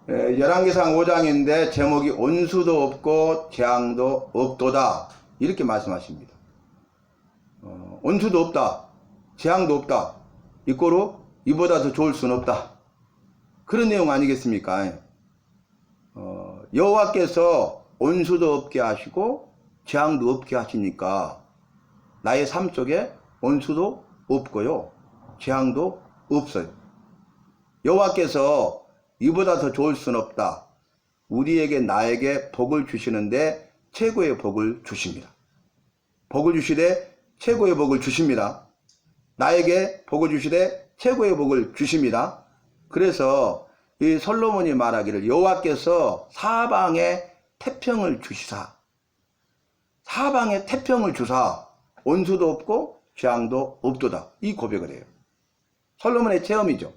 열왕기상 5장인데 제목이 온수도 없고 재앙도 없도다 이렇게 말씀하십니다. 온수도 없다, 재앙도 없다, 이꼬로 이보다 더 좋을 수는 없다, 그런 내용 아니겠습니까? 여호와께서 온수도 없게 하시고 재앙도 없게 하시니까 나의 삶 속에 온수도 없고요, 재앙도 없어요. 여호와께서 이보다 더 좋을 수는 없다, 우리에게 나에게 복을 주시는데 최고의 복을 주십니다. 복을 주시되 최고의 복을 주십니다. 나에게 복을 주시되 최고의 복을 주십니다. 그래서 이 솔로몬이 말하기를 여호와께서 사방에 태평을 주시사, 사방에 태평을 주사 온수도 없고 재앙도 없도다, 이 고백을 해요. 솔로몬의 체험이죠.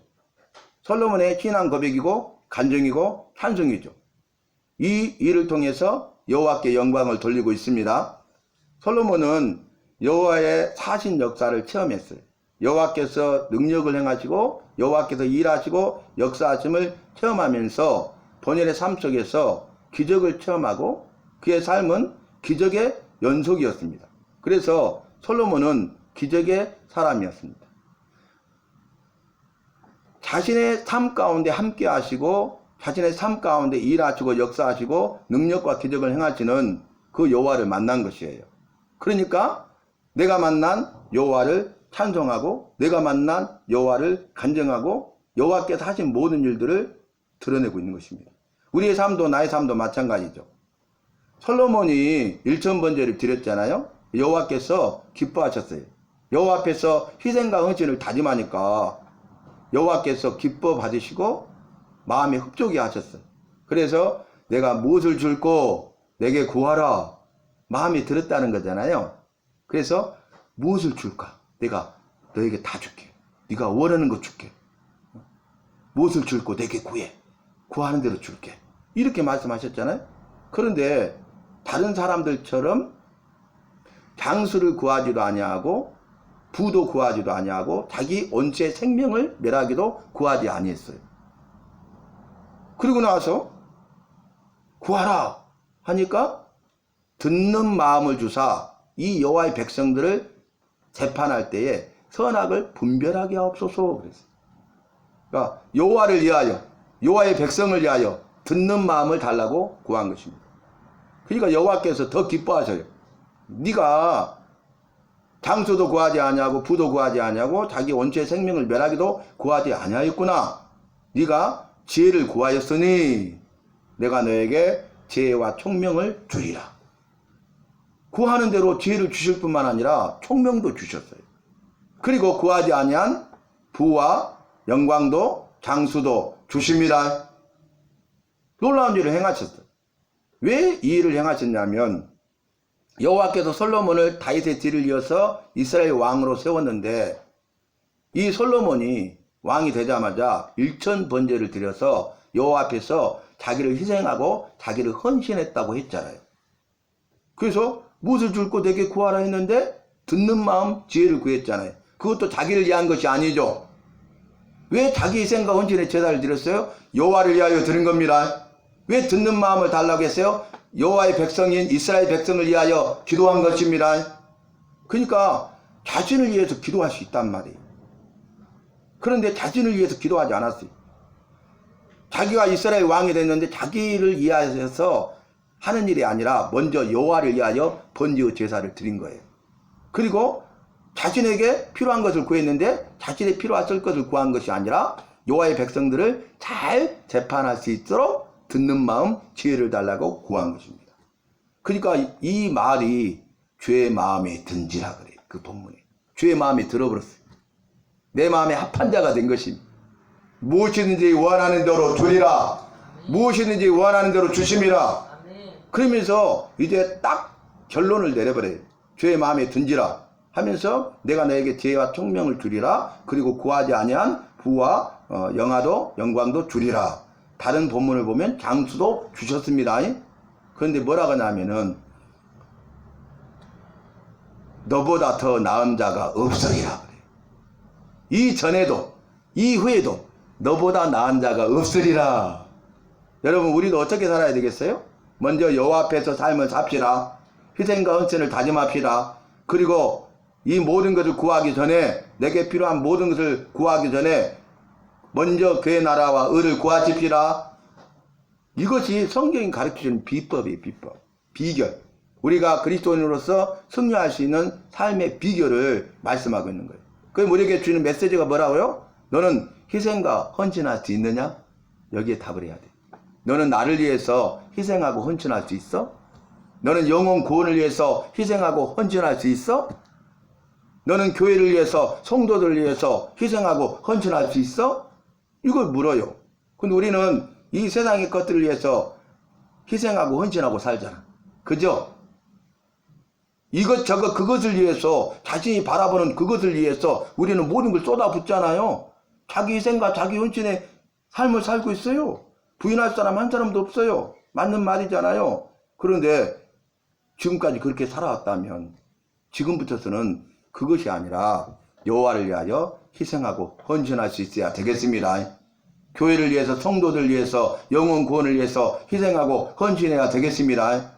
솔로몬의 신앙 고백이고 간증이고 찬송이죠. 이 일을 통해서 여호와께 영광을 돌리고 있습니다. 솔로몬은 여호와의 사신 역사를 체험했어요. 여호와께서 능력을 행하시고 여호와께서 일하시고 역사하심을 체험하면서 본인의 삶 속에서 기적을 체험하고 그의 삶은 기적의 연속이었습니다. 그래서 솔로몬은 기적의 사람이었습니다. 자신의 삶 가운데 함께 하시고 자신의 삶 가운데 일하시고 역사하시고 능력과 기적을 행하시는 그 여호와를 만난 것이에요. 그러니까 내가 만난 여호와를 찬송하고 내가 만난 여호와를 간증하고 여호와께서 하신 모든 일들을 드러내고 있는 것입니다. 우리의 삶도 나의 삶도 마찬가지죠. 솔로몬이 1000번제를 드렸잖아요. 여호와께서 기뻐하셨어요. 여호와 앞에서 희생과 헌신을 다짐하니까 여호와께서 기뻐 받으시고 마음에 흡족해 하셨어요. 그래서 내가 무엇을 줄고 내게 구하라 마음에 들었다는 거잖아요. 그래서 무엇을 줄까? 내가 너에게 다 줄게. 네가 원하는 거 줄게. 무엇을 줄고 내게 구해. 구하는 대로 줄게. 이렇게 말씀하셨잖아요. 그런데 다른 사람들처럼 장수를 구하지도 아니하고 부도 구하지도 아니하고 자기 온체 생명을 멸하기도 구하지 아니했어요. 그리고 나서 구하라 하니까 듣는 마음을 주사 이 여호와의 백성들을 재판할 때에 선악을 분별하게 하옵소서 그랬어요. 그러니까 여호와를 위하여 여호와의 백성을 위하여 듣는 마음을 달라고 구한 것입니다. 그러니까 여호와께서 더 기뻐하셔요. 네가 장수도 구하지 아니하고 부도 구하지 아니하고 자기 원체 생명을 멸하기도 구하지 아니하였구나. 네가 지혜를 구하였으니 내가 너에게 지혜와 총명을 주리라. 구하는 대로 지혜를 주실 뿐만 아니라 총명도 주셨어요. 그리고 구하지 아니한 부와 영광도 장수도 주십니다. 놀라운 일을 행하셨어요. 왜 이 일을 행하셨냐면 여호와께서 솔로몬을 다윗의 뒤를 이어서 이스라엘 왕으로 세웠는데 이 솔로몬이 왕이 되자마자 1000번제를 드려서 여호와 앞에서 자기를 희생하고 자기를 헌신했다고 했잖아요. 그래서 무엇을 줄고 내게 구하라 했는데 듣는 마음 지혜를 구했잖아요. 그것도 자기를 위한 것이 아니죠. 왜 자기 희생과 헌신의 제사를 드렸어요? 여호와를 위하여 드린 겁니다. 왜 듣는 마음을 달라고 했어요? 여호와의 백성인 이스라엘 백성을 위하여 기도한 것입니다. 그러니까 자신을 위해서 기도할 수 있단 말이에요. 그런데 자신을 위해서 기도하지 않았어요. 자기가 이스라엘 왕이 됐는데 자기를 위하여서 하는 일이 아니라 먼저 여호와를 위하여 번제의 제사를 드린 거예요. 그리고 자신에게 필요한 것을 구했는데 자신의 필요했을 것을 구한 것이 아니라 여호와의 백성들을 잘 재판할 수 있도록 듣는 마음 지혜를 달라고 구한 것입니다. 그러니까 이 말이 죄의 마음에 든지라 그래요. 그 본문에 죄의 마음에 들어버렸어요. 내 마음에 합한 자가 된 것입니다. 무엇이든지 원하는 대로 주리라. 무엇이든지 원하는 대로 주심이라. 그러면서 이제 딱 결론을 내려버려요. 죄의 마음에 든지라 하면서 내가 너에게 지혜와 총명을 주리라. 그리고 구하지 아니한 부와 영화도 영광도 주리라. 다른 본문을 보면 장수도 주셨습니다. 그런데 뭐라고 하냐면은 너보다 더 나은 자가 없으리라 그래요. 이전에도 이후에도 너보다 나은 자가 없으리라. 여러분 우리도 어떻게 살아야 되겠어요? 먼저 여호와 앞에서 삶을 삽시다. 희생과 헌신을 다짐합시다. 그리고 이 모든 것을 구하기 전에, 내게 필요한 모든 것을 구하기 전에 먼저 그의 나라와 의를 구하십시다. 이것이 성경이 가르쳐주는 비법이에요. 비법, 비결. 우리가 그리스도인으로서 승리할 수 있는 삶의 비결을 말씀하고 있는 거예요. 그럼 우리에게 주는 메시지가 뭐라고요? 너는 희생과 헌신할 수 있느냐? 여기에 답을 해야 돼. 너는 나를 위해서 희생하고 헌신할 수 있어? 너는 영혼 구원을 위해서 희생하고 헌신할 수 있어? 너는 교회를 위해서, 성도들을 위해서 희생하고 헌신할 수 있어? 이걸 물어요. 근데 우리는 이 세상의 것들을 위해서 희생하고 헌신하고 살잖아. 그죠? 이것저것 그것을 위해서, 자신이 바라보는 그것을 위해서 우리는 모든 걸 쏟아붓잖아요. 자기 희생과 자기 헌신의 삶을 살고 있어요. 부인할 사람 한 사람도 없어요. 맞는 말이잖아요. 그런데 지금까지 그렇게 살아왔다면 지금부터서는 그것이 아니라 여호와를 위하여 희생하고 헌신할 수 있어야 되겠습니다. 교회를 위해서, 성도들 위해서, 영혼 구원을 위해서 희생하고 헌신해야 되겠습니다.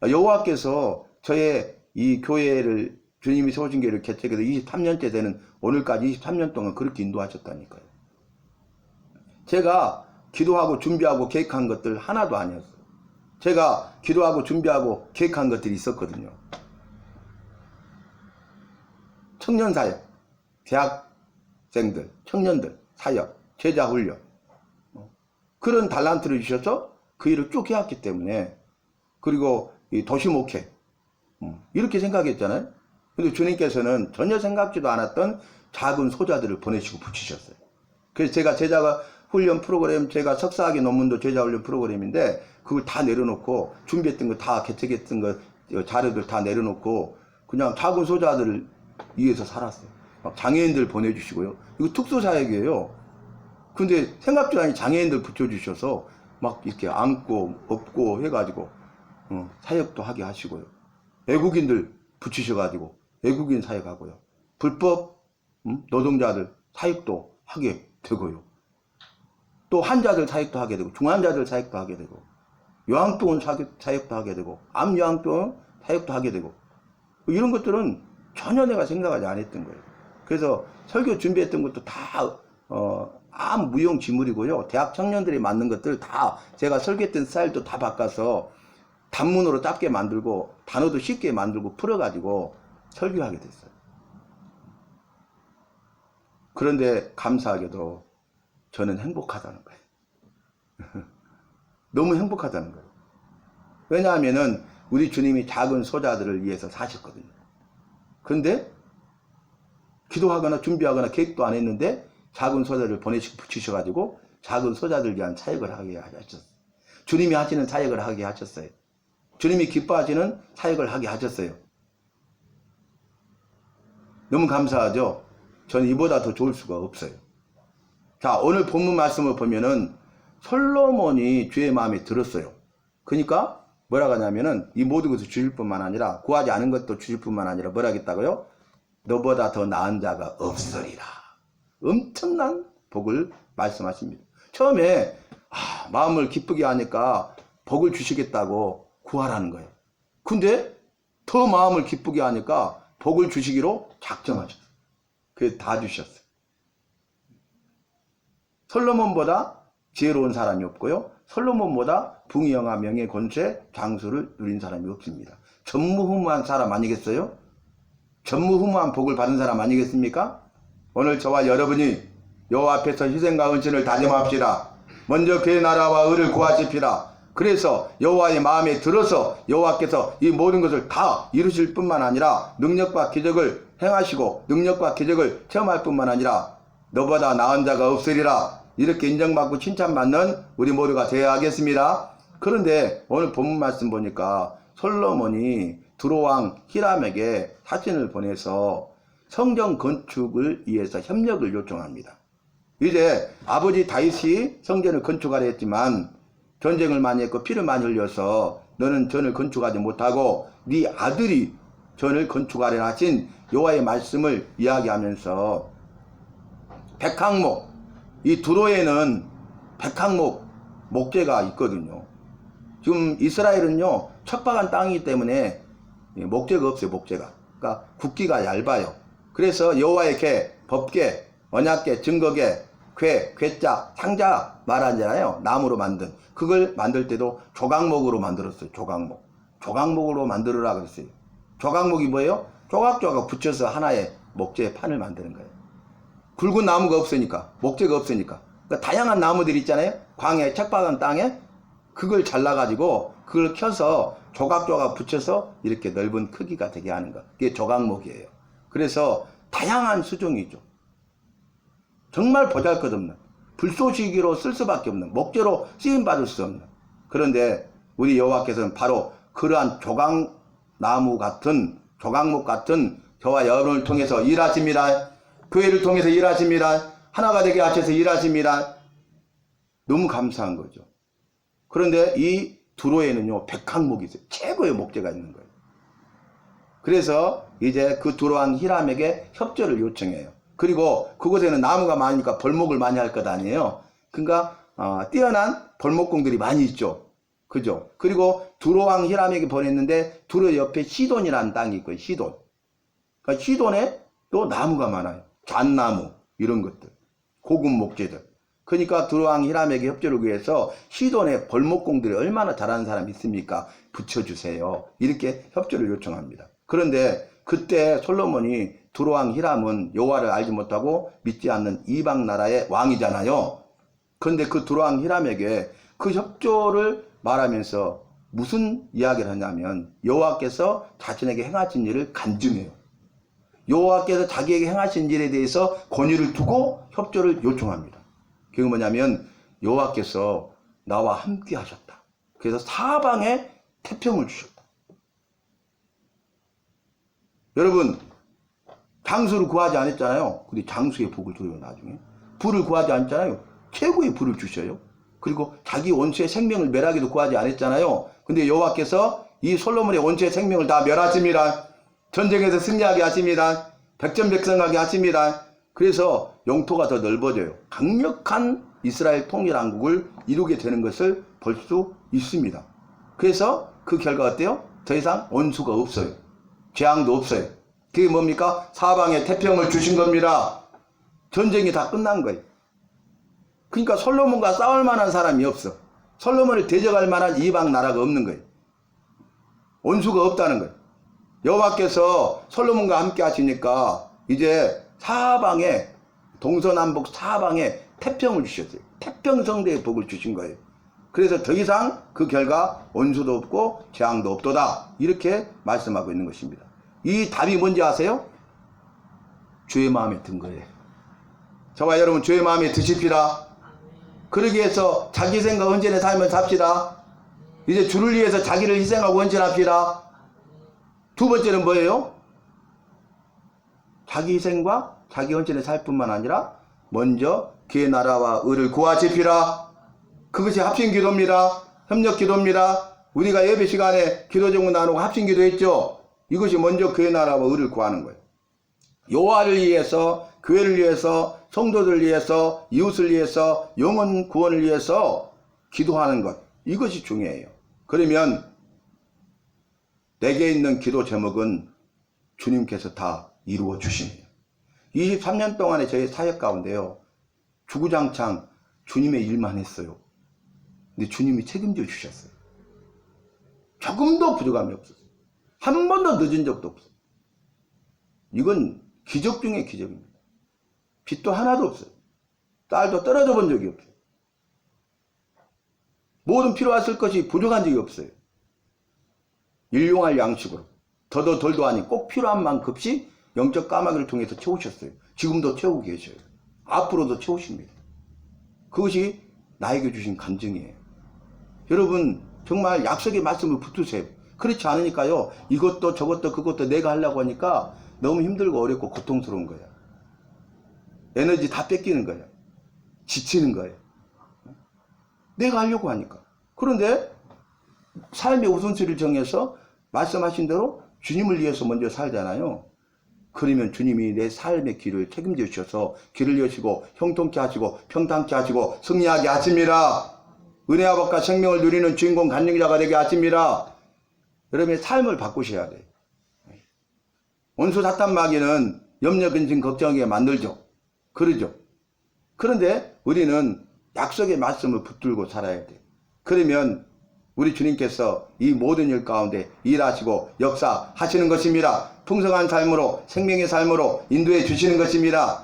여호와께서 저의 이 교회를, 주님이 세우신 교회를 개척해서 23년째 되는 오늘까지 23년 동안 그렇게 인도하셨다니까요. 제가 기도하고 준비하고 계획한 것들 하나도 아니었어요. 제가 기도하고 준비하고 계획한 것들이 있었거든요. 청년사역, 대학생들, 청년들 사역, 제자 훈련, 그런 달란트를 주셔서 그 일을 쭉 해왔기 때문에, 그리고 이 도시목회 이렇게 생각했잖아요. 근데 주님께서는 전혀 생각지도 않았던 작은 소자들을 보내시고 붙이셨어요. 그래서 제가 제자가 훈련 프로그램, 제가 석사학위 논문도 제자 훈련 프로그램인데 그걸 다 내려놓고, 준비했던 거 다, 개척했던 거 자료들 다 내려놓고 그냥 작은 소자들을 위해서 살았어요. 막 장애인들 보내주시고요. 이거 특수사역이에요. 근데 생각지도 않은 장애인들 붙여주셔서 막 이렇게 안고 업고 해가지고 사역도 하게 하시고요. 외국인들 붙이셔가지고 외국인 사역하고요. 불법 노동자들 사역도 하게 되고요. 또 환자들 사역도 하게 되고, 중환자들 사역도 하게 되고, 요양병원 사역도 하게 되고, 암요양병원 사역도 하게 되고, 이런 것들은 전혀 내가 생각하지 않았던 거예요. 그래서 설교 준비했던 것도 다 아무 무용지물이고요. 대학 청년들이 맞는 것들 다 제가 설교했던 스타일도 다 바꿔서 단문으로 짧게 만들고 단어도 쉽게 만들고 풀어가지고 설교하게 됐어요. 그런데 감사하게도 저는 행복하다는 거예요. 너무 행복하다는 거예요. 왜냐하면은 우리 주님이 작은 소자들을 위해서 사셨거든요. 그런데 기도하거나 준비하거나 계획도 안 했는데 작은 소자를 보내시고 붙이셔가지고 작은 소자들 위한 사역을 하게 하셨어요. 주님이 하시는 사역을 하게 하셨어요. 주님이 기뻐하시는 사역을 하게 하셨어요. 너무 감사하죠? 저는 이보다 더 좋을 수가 없어요. 자, 오늘 본문 말씀을 보면은 솔로몬이 주의 마음에 들었어요. 그러니까 뭐라고 하냐면은 이 모든 것을 주실 뿐만 아니라, 구하지 않은 것도 주실 뿐만 아니라 뭐라 하겠다고요? 너보다 더 나은 자가 없으리라. 엄청난 복을 말씀하십니다. 처음에 마음을 기쁘게 하니까 복을 주시겠다고 구하라는 거예요. 근데 더 마음을 기쁘게 하니까 복을 주시기로 작정하셨어요. 그래서 다 주셨어요. 솔로몬보다 지혜로운 사람이 없고요. 솔로몬보다 부귀영화, 명예, 권세, 장수를 누린 사람이 없습니다. 전무후무한 사람 아니겠어요? 전무후무한 복을 받은 사람 아니겠습니까? 오늘 저와 여러분이 여호와 앞에서 희생과 헌신을 다짐합시다. 먼저 그의 나라와 의를 구하십시다. 그래서 여호와의 마음에 들어서 여호와께서 이 모든 것을 다 이루실 뿐만 아니라 능력과 기적을 행하시고 능력과 기적을 체험할 뿐만 아니라 너보다 나은 자가 없으리라. 이렇게 인정받고 칭찬받는 우리 모두가 되어야 하겠습니다. 그런데 오늘 본문 말씀 보니까 솔로몬이 두로왕 히람에게 사진을 보내서 성전 건축을 위해서 협력을 요청합니다. 이제 아버지 다윗이 성전을 건축하려 했지만 전쟁을 많이 했고 피를 많이 흘려서 너는 전을 건축하지 못하고 네 아들이 전을 건축하려 하신 여호와의 말씀을 이야기하면서 백항목, 이 두로에는 백항목 목재가 있거든요. 지금 이스라엘은요, 척박한 땅이기 때문에 목재가 없어요, 목재가. 그러니까 굵기가 얇아요. 그래서 여호와의 궤, 법궤, 언약궤, 증거궤, 궤, 궤자, 상자 말하잖아요. 나무로 만든. 그걸 만들 때도 조각목으로 만들었어요, 조각목. 조각목으로 만들어라 그랬어요. 조각목이 뭐예요? 조각조각 붙여서 하나의 목재의 판을 만드는 거예요. 굵은 나무가 없으니까, 목재가 없으니까. 그러니까 다양한 나무들이 있잖아요. 광야, 척박한 땅에 그걸 잘라가지고 그걸 켜서 조각조각 붙여서 이렇게 넓은 크기가 되게 하는 거. 그게 조각목이에요. 그래서 다양한 수종이죠. 정말 보잘것없는, 불쏘시개로 쓸 수밖에 없는, 목재로 쓰임받을 수 없는. 그런데 우리 여호와께서는 바로 그러한 조각나무 같은, 조각목 같은 저와 여러분을 통해서 일하십니다. 교회를 통해서 일하십니다. 하나가 되게 하셔서 일하십니다. 너무 감사한 거죠. 그런데 이 두로에는요, 백항목이 있어요. 최고의 목재가 있는 거예요. 그래서 이제 그 두로한 히람에게 협조를 요청해요. 그리고 그곳에는 나무가 많으니까 벌목을 많이 할 것 아니에요. 그러니까 뛰어난 벌목공들이 많이 있죠. 그죠? 그리고 두로왕 히람에게 보냈는데 두로 옆에 시돈이라는 땅이 있고요. 시돈. 그러니까 시돈에 또 나무가 많아요. 잣나무 이런 것들. 고급 목재들. 그러니까 두로왕 히람에게 협조를 구해서 시돈의 벌목공들이 얼마나 잘하는 사람이 있습니까? 붙여주세요. 이렇게 협조를 요청합니다. 그런데 그때 솔로몬이 두로왕 히람은 여호와를 알지 못하고 믿지 않는 이방 나라의 왕이잖아요. 그런데 그 두로왕 히람에게 그 협조를 말하면서 무슨 이야기를 하냐면 여호와께서 자신에게 행하신 일을 간증해요. 여호와께서 자기에게 행하신 일에 대해서 권위를 두고 협조를 요청합니다. 그게 뭐냐면 여호와께서 나와 함께 하셨다. 그래서 사방에 태평을 주셨다. 여러분, 장수를 구하지 않았잖아요. 근데 장수의 복을 줘요, 나중에. 부를 구하지 않았잖아요. 최고의 부를 주셔요. 그리고 자기 원수의 생명을 멸하기도 구하지 않았잖아요. 근데 여호와께서 이 솔로몬의 원수의 생명을 다 멸하십니다. 전쟁에서 승리하게 하십니다. 백전백승하게 하십니다. 그래서 영토가 더 넓어져요. 강력한 이스라엘 통일왕국을 이루게 되는 것을 볼 수 있습니다. 그래서 그 결과 어때요? 더 이상 원수가 없어요. 재앙도 없어요. 그게 뭡니까? 사방에 태평을 주신 겁니다. 전쟁이 다 끝난 거예요. 그러니까 솔로몬과 싸울 만한 사람이 없어. 솔로몬을 대적할 만한 이방 나라가 없는 거예요. 원수가 없다는 거예요. 여호와께서 솔로몬과 함께 하시니까 이제 사방에, 동서남북 사방에 태평을 주셨어요. 태평성대의 복을 주신 거예요. 그래서 더 이상 그 결과 원수도 없고 재앙도 없도다. 이렇게 말씀하고 있는 것입니다. 이 답이 뭔지 아세요? 주의 마음에 든 거예요. 저와 여러분 주의 마음에 드십시다. 그러기 위해서 자기 생각 헌신의 삶을 삽시다. 이제 주를 위해서 자기를 희생하고 헌신합시다. 두 번째는 뭐예요? 자기 희생과 자기 헌신의 살 뿐만 아니라 먼저 그의 나라와 의를 구하십시다. 그것이 합심기도입니다. 협력기도입니다. 우리가 예배 시간에 기도 제목 나누고 합심기도 했죠. 이것이 먼저 그의 나라와 의를 구하는 거예요. 여호와를 위해서, 교회를 위해서, 성도들을 위해서, 이웃을 위해서, 영혼 구원을 위해서 기도하는 것, 이것이 중요해요. 그러면 내게 있는 기도 제목은 주님께서 다 이루어 주십니다. 23년 동안의 저의 사역 가운데요, 주구장창 주님의 일만 했어요. 근데 주님이 책임져 주셨어요. 조금도 부족함이 없었어요. 한 번도 늦은 적도 없어요. 이건 기적 중의 기적입니다. 빚도 하나도 없어요. 딸도 떨어져 본 적이 없어요. 모든 필요했을 것이 부족한 적이 없어요. 일용할 양식으로 더도 덜도 아닌 꼭 필요한 만큼씩 영적 까마귀를 통해서 채우셨어요. 지금도 채우고 계셔요. 앞으로도 채우십니다. 그것이 나에게 주신 간증이에요. 여러분 정말 약속의 말씀을 붙으세요. 그렇지 않으니까요, 이것도 저것도 그것도 내가 하려고 하니까 너무 힘들고 어렵고 고통스러운 거야. 에너지 다 뺏기는 거야. 지치는 거예요. 내가 하려고 하니까. 그런데 삶의 우선순위를 정해서 말씀하신 대로 주님을 위해서 먼저 살잖아요. 그러면 주님이 내 삶의 길을 책임져 주셔서 길을 여시고 형통케 하시고 평탄케 하시고 승리하게 하십니다. 은혜와 복과 생명을 누리는 주인공 간증자가 되게 하십니다. 여러분의 삶을 바꾸셔야 돼요. 원수 사탄 마귀는 염려, 근심, 걱정하게 만들죠. 그러죠. 그런데 우리는 약속의 말씀을 붙들고 살아야 돼요. 그러면 우리 주님께서 이 모든 일 가운데 일하시고 역사하시는 것입니다. 풍성한 삶으로, 생명의 삶으로 인도해 주시는 것입니다.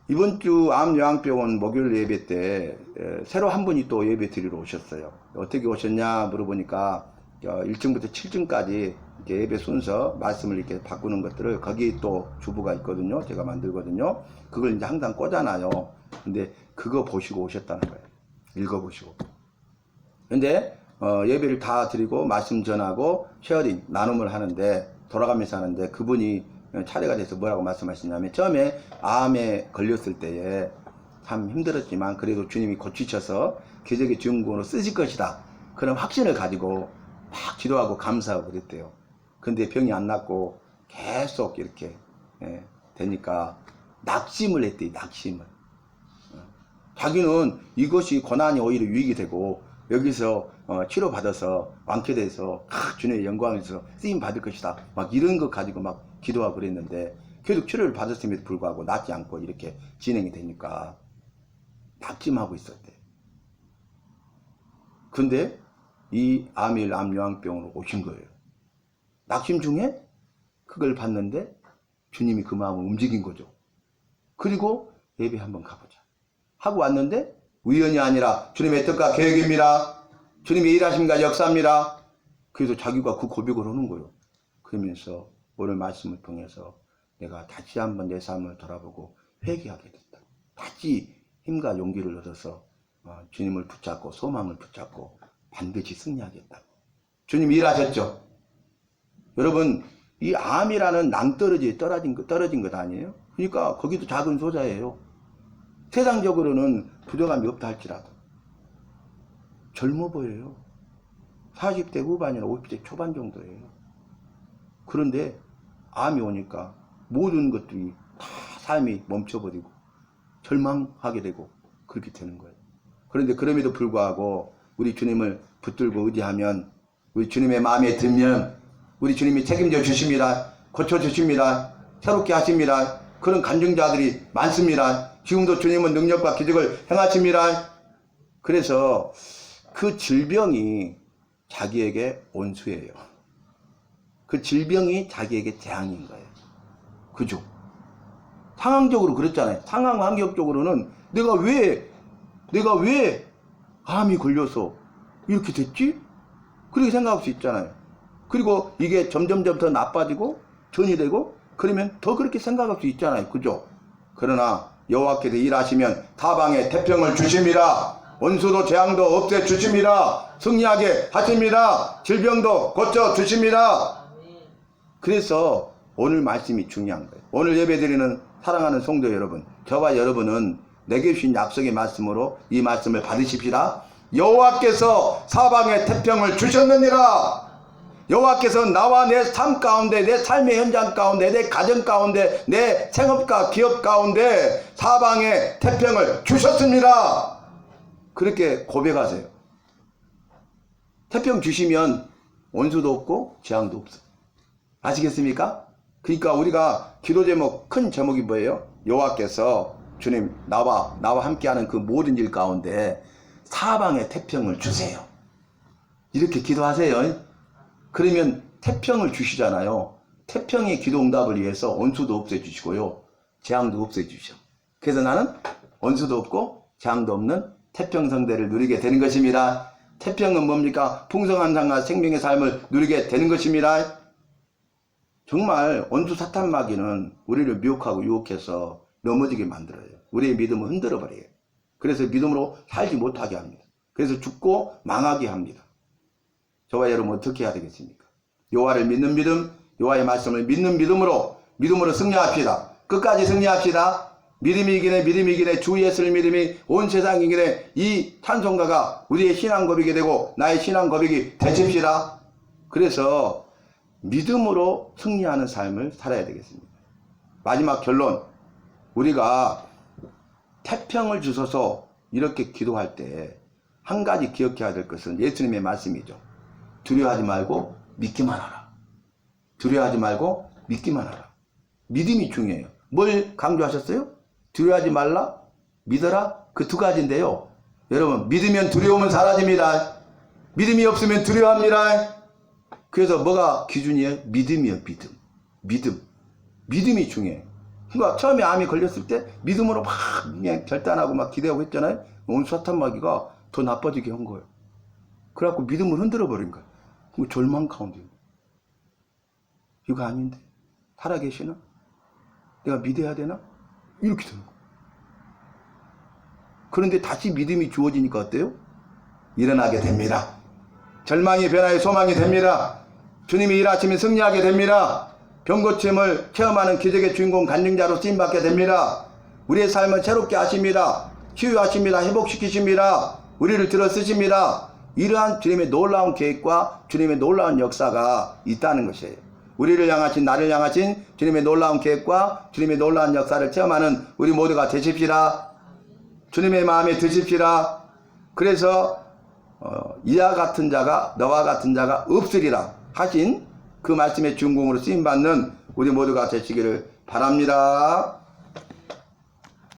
이번 주 암요양병원 목요일 예배 때 새로 한 분이 또 예배 드리러 오셨어요. 어떻게 오셨냐 물어보니까 1층부터 7층까지 예배 순서 말씀을 이렇게 바꾸는 것들을 거기 또 주부가 있거든요. 제가 만들거든요. 그걸 이제 항상 꽂아놔요. 근데 그거 보시고 오셨다는 거예요. 읽어보시고. 근데 예배를 다 드리고 말씀 전하고 쉐어링 나눔을 하는데 돌아가면서 하는데 그분이 차례가 돼서 뭐라고 말씀하시냐면 처음에 암에 걸렸을 때에 참 힘들었지만 그래도 주님이 고치셔서 기적의 주인공으로 쓰실 것이다. 그런 확신을 가지고 막 기도하고 감사하고 그랬대요. 근데 병이 안 낫고 계속 이렇게 되니까 낙심을 했대요. 낙심을. 자기는 이것이 고난이 오히려 유익이 되고 여기서 치료받아서 완쾌돼서 주님의 영광에서 쓰임 받을 것이다. 막 이런 거 가지고 막 기도하고 그랬는데 계속 치료를 받았음에도 불구하고 낫지 않고 이렇게 진행이 되니까 낙심하고 있었대. 근데 이 암일 암요양병으로 오신 거예요. 낙심 중에 그걸 봤는데 주님이 그 마음을 움직인 거죠. 그리고 예배 한번 가보자 하고 왔는데 우연이 아니라 주님의 뜻과 계획입니다. 주님이 일하십니다. 역사입니다. 그래서 자기가 그 고백을 하는 거예요. 그러면서 오늘 말씀을 통해서 내가 다시 한번 내 삶을 돌아보고 회개하게 됐다. 다시 힘과 용기를 얻어서 주님을 붙잡고 소망을 붙잡고 반드시 승리하겠다. 주님이 일하셨죠. 여러분 이 암이라는 낭떠러지에 떨어진 것 아니에요? 그러니까 거기도 작은 소자예요. 세상적으로는 부정함이 없다 할지라도 젊어 보여요. 40대 후반이나 50대 초반 정도예요. 그런데 암이 오니까 모든 것들이 다 삶이 멈춰버리고 절망하게 되고 그렇게 되는 거예요. 그런데 그럼에도 불구하고 우리 주님을 붙들고 의지하면 우리 주님의 마음에 들면 우리 주님이 책임져 주십니다. 고쳐주십니다. 새롭게 하십니다. 그런 간증자들이 많습니다. 지금도 주님은 능력과 기적을 행하십니다. 그래서 그 질병이 자기에게 온수예요. 그 질병이 자기에게 재앙인 거예요. 그죠? 상황적으로 그렇잖아요. 상황 환경적으로는 내가 왜 암이 걸려서 이렇게 됐지? 그렇게 생각할 수 있잖아요. 그리고 이게 점점 더 나빠지고 전이 되고 그러면 더 그렇게 생각할 수 있잖아요. 그죠? 그러나 여호와께서 일하시면 타방에 태평을 주십니다. 원수도 재앙도 없애 주십니다. 승리하게 하십니다. 질병도 고쳐 주십니다. 그래서 오늘 말씀이 중요한 거예요. 오늘 예배드리는 사랑하는 성도 여러분, 저와 여러분은 내게 주신 약속의 말씀으로 이 말씀을 받으십시다. 여호와께서 사방에 태평을 주셨느니라. 여호와께서 나와 내 삶 가운데, 내 삶의 현장 가운데, 내 가정 가운데, 내 생업과 기업 가운데 사방에 태평을 주셨습니다. 그렇게 고백하세요. 태평 주시면 원수도 없고 재앙도 없어. 아시겠습니까? 그러니까 우리가 기도 제목, 큰 제목이 뭐예요? 여호와께서 주님 나와 함께하는 그 모든 일 가운데 사방에 태평을 주세요. 이렇게 기도하세요. 그러면 태평을 주시잖아요. 태평의 기도 응답을 위해서 원수도 없애주시고요. 재앙도 없애주셔. 그래서 나는 원수도 없고 재앙도 없는 태평성대를 누리게 되는 것입니다. 태평은 뭡니까? 풍성한 삶과 생명의 삶을 누리게 되는 것입니다. 정말 원수 사탄 마귀는 우리를 미혹하고 유혹해서 넘어지게 만들어요. 우리의 믿음을 흔들어 버려요. 그래서 믿음으로 살지 못하게 합니다. 그래서 죽고 망하게 합니다. 저와 여러분 어떻게 해야 되겠습니까? 여호와를 믿는 믿음, 여호와의 말씀을 믿는 믿음으로 승리합시다. 끝까지 승리합시다. 믿음이 이기네 주 예수를 믿음이 온 세상이 이기네. 이 찬송가가 우리의 신앙 고백이 되고 나의 신앙 고백이 되십시다. 그래서 믿음으로 승리하는 삶을 살아야 되겠습니다. 마지막 결론, 우리가 태평을 주소서 이렇게 기도할 때 한 가지 기억해야 될 것은 예수님의 말씀이죠. 두려워하지 말고 믿기만 하라. 두려워하지 말고 믿기만 하라. 믿음이 중요해요. 뭘 강조하셨어요? 두려워하지 말라, 믿어라. 그 두 가지인데요. 여러분, 믿으면 두려움은 사라집니다. 믿음이 없으면 두려워합니다. 그래서 뭐가 기준이에요? 믿음이에요. 믿음. 믿음이 중요해요. 그러니까 처음에 암이 걸렸을 때 믿음으로 막 그냥 결단하고 막 기대하고 했잖아요. 온 사탄 마귀가 더 나빠지게 한 거예요. 그래갖고 믿음을 흔들어 버린 거예요. 그 절망 가운데. 이거 아닌데? 살아계시나? 내가 믿어야 되나? 이렇게 되는 거예요. 그런데 다시 믿음이 주어지니까 어때요? 일어나게 됩니다. 절망이 변화의 소망이 됩니다. 주님이 일하시면 승리하게 됩니다. 병고침을 체험하는 기적의 주인공 간증자로 쓰임받게 됩니다. 우리의 삶을 새롭게 하십니다. 치유하십니다. 회복시키십니다. 우리를 들어 쓰십니다. 이러한 주님의 놀라운 계획과 주님의 놀라운 역사가 있다는 것이에요. 우리를 향하신, 나를 향하신 주님의 놀라운 계획과 주님의 놀라운 역사를 체험하는 우리 모두가 되십시다. 주님의 마음에 드십시다. 그래서 이와 같은 자가, 너와 같은 자가 없으리라 하신 그 말씀의 주인공으로 쓰임받는 우리 모두가 되시기를 바랍니다.